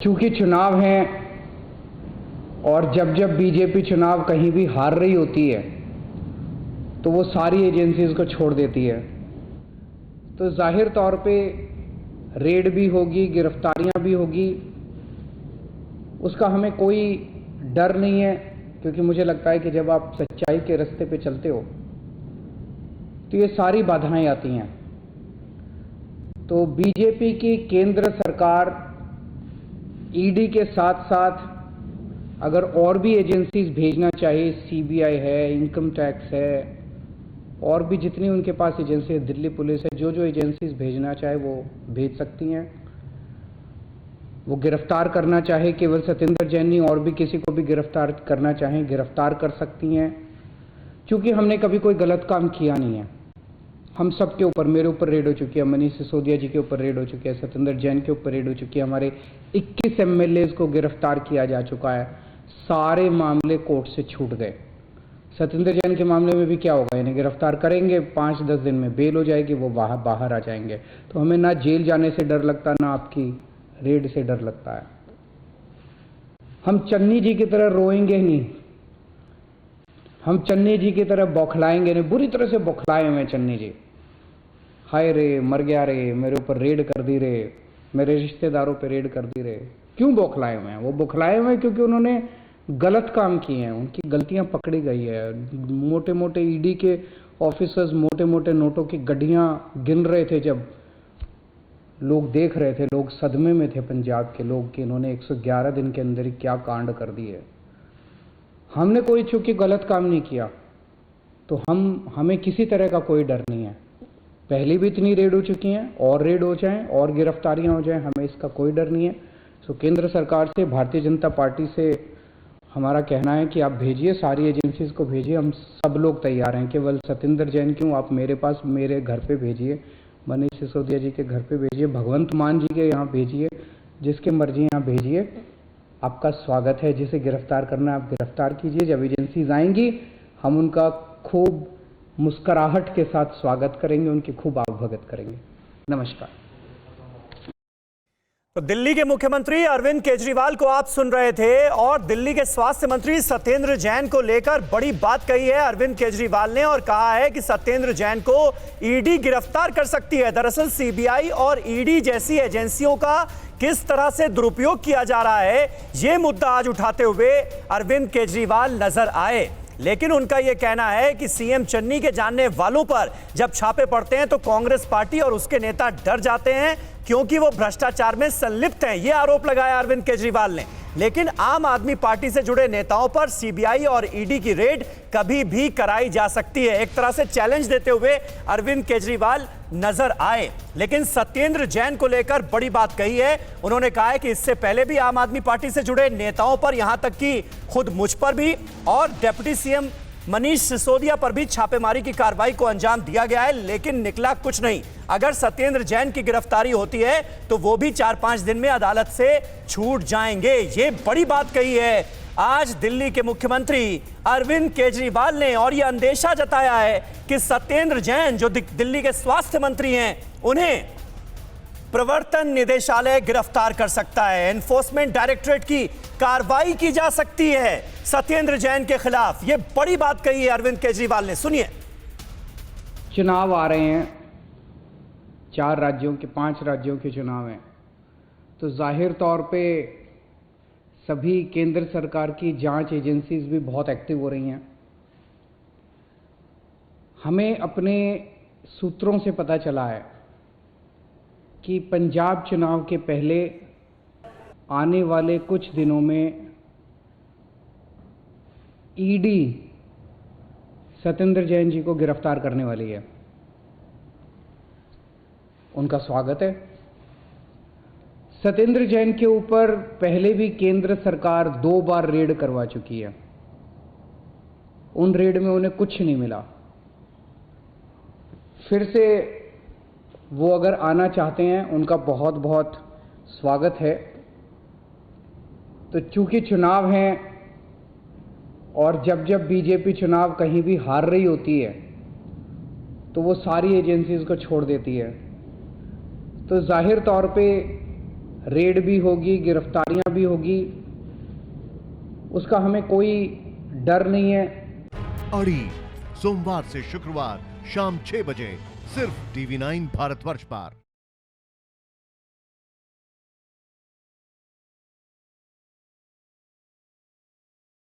चूंकि चुनाव हैं और जब जब बीजेपी चुनाव कहीं भी हार रही होती है तो वो सारी एजेंसीज को छोड़ देती है। तो जाहिर तौर पे रेड भी होगी, गिरफ्तारियां भी होगी, उसका हमें कोई डर नहीं है, क्योंकि मुझे लगता है कि जब आप सच्चाई के रास्ते पे चलते हो तो ये सारी बाधाएं आती हैं। तो बीजेपी की केंद्र सरकार ईडी के साथ साथ अगर और भी एजेंसीज भेजना चाहे, सीबीआई है, इनकम टैक्स है, और भी जितनी उनके पास एजेंसी है, दिल्ली पुलिस है, जो एजेंसीज भेजना चाहे वो भेज सकती हैं। वो गिरफ्तार करना चाहे केवल सत्येंद्र जैन नहीं, और भी किसी को भी गिरफ्तार करना चाहें गिरफ्तार कर सकती हैं, क्योंकि हमने कभी कोई गलत काम किया नहीं है। हम सबके ऊपर, मेरे ऊपर रेड हो चुकी है, मनीष सिसोदिया जी के ऊपर रेड हो चुकी है, सत्येंद्र जैन के ऊपर रेड हो चुकी है, हमारे 21 एमएलएज को गिरफ्तार किया जा चुका है। सारे मामले कोर्ट से छूट गए। सत्येंद्र जैन के मामले में भी क्या होगा, इन्हें गिरफ्तार करेंगे, 5-10 दिन में बेल हो जाएगी, वो बाहर आ जाएंगे। तो हमें ना जेल जाने से डर लगता, ना आपकी रेड से डर लगता है। हम चन्नी जी की तरह रोएंगे नहीं, हम चन्नी जी की तरह बौखलाएंगे नहीं। बुरी तरह से बौखलाए हुए चन्नी जी, हाय रे मर गया रे, मेरे ऊपर रेड कर दी रे, मेरे रिश्तेदारों पे रेड कर दी रे। क्यों बौखलाए हुए हैं? वो बौखलाए हुए हैं क्योंकि उन्होंने गलत काम किए हैं, उनकी गलतियां पकड़ी गई है। मोटे मोटे ईडी के ऑफिसर्स मोटे मोटे नोटों की गड्डियां गिन रहे थे, जब लोग देख रहे थे, लोग सदमे में थे पंजाब के लोग कि इन्होंने 111 दिन के अंदर ही क्या कांड कर दिए। हमने कोई चूंकि गलत काम नहीं किया तो हमें किसी तरह का कोई डर नहीं है। पहले भी इतनी रेड हो चुकी हैं, और रेड हो जाएं और गिरफ्तारियां हो जाएं, हमें इसका कोई डर नहीं है। सो केंद्र सरकार से, भारतीय जनता पार्टी से हमारा कहना है कि आप भेजिए, सारी एजेंसीज को भेजिए, हम सब लोग तैयार हैं। केवल सत्येंद्र जैन क्यों, आप मेरे पास, मेरे घर पे भेजिए, मनीष सिसोदिया जी के घर पे भेजिए, भगवंत मान जी के यहाँ भेजिए, जिसके मर्जी यहाँ भेजिए। आपका स्वागत है। जिसे गिरफ्तार करना है आप गिरफ्तार कीजिए। जब एजेंसीज आएंगी हम उनका खूब मुस्कुराहट के साथ स्वागत करेंगे, उनकी खूब आवभगत करेंगे। नमस्कार। तो दिल्ली के मुख्यमंत्री अरविंद केजरीवाल को आप सुन रहे थे, और दिल्ली के स्वास्थ्य मंत्री सत्येंद्र जैन को लेकर बड़ी बात कही है अरविंद केजरीवाल ने, और कहा है कि सत्येंद्र जैन को ईडी गिरफ्तार कर सकती है। दरअसल सीबीआई और ईडी जैसी एजेंसियों का किस तरह से दुरुपयोग किया जा रहा है, यह मुद्दा आज उठाते हुए अरविंद केजरीवाल नजर आए। लेकिन उनका यह कहना है कि सीएम चन्नी के जानने वालों पर जब छापे पड़ते हैं तो कांग्रेस पार्टी और उसके नेता डर जाते हैं, क्योंकि वो भ्रष्टाचार में संलिप्त हैं। यह आरोप लगाया अरविंद केजरीवाल ने। लेकिन आम आदमी पार्टी से जुड़े नेताओं पर सीबीआई और ईडी की रेड कभी भी कराई जा सकती है, एक तरह से चैलेंज देते हुए अरविंद केजरीवाल नजर आए। लेकिन सत्येंद्र जैन को लेकर बड़ी बात कही है। उन्होंने कहा है कि इससे पहले भी आम आदमी पार्टी से जुड़े नेताओं पर, यहां तक कि खुद मुझ पर भी और डिप्टी सीएम मनीष सिसोदिया पर भी छापेमारी की कार्रवाई को अंजाम दिया गया है, लेकिन निकला कुछ नहीं। अगर सत्येंद्र जैन की गिरफ्तारी होती है तो वो भी 4-5 दिन में अदालत से छूट जाएंगे। ये बड़ी बात कही है आज दिल्ली के मुख्यमंत्री अरविंद केजरीवाल ने, और यह अंदेशा जताया है कि सत्येंद्र जैन जो दिल्ली के स्वास्थ्य मंत्री हैं, उन्हें प्रवर्तन निदेशालय गिरफ्तार कर सकता है। एनफोर्समेंट डायरेक्टरेट की कार्रवाई की जा सकती है सत्येंद्र जैन के खिलाफ। यह बड़ी बात कही है अरविंद केजरीवाल ने, सुनिए। चुनाव आ रहे हैं, 4 राज्यों के, 5 राज्यों के चुनाव हैं, तो जाहिर तौर पे सभी केंद्र सरकार की जांच एजेंसीज भी बहुत एक्टिव हो रही हैं। हमें अपने सूत्रों से पता चला है कि पंजाब चुनाव के पहले आने वाले कुछ दिनों में ईडी सत्येंद्र जैन जी को गिरफ्तार करने वाली है। उनका स्वागत है। सत्येंद्र जैन के ऊपर पहले भी केंद्र सरकार 2 बार रेड करवा चुकी है। उन रेड में उन्हें कुछ नहीं मिला। फिर से वो अगर आना चाहते हैं, उनका बहुत बहुत स्वागत है। तो चूंकि चुनाव हैं और जब जब बीजेपी चुनाव कहीं भी हार रही होती है तो वो सारी एजेंसीज को छोड़ देती है। तो जाहिर तौर पे रेड भी होगी, गिरफ्तारियां भी होगी, उसका हमें कोई डर नहीं है। अड़ी सोमवार से शुक्रवार शाम 6 बजे सिर्फ TV9 भारतवर्ष पर।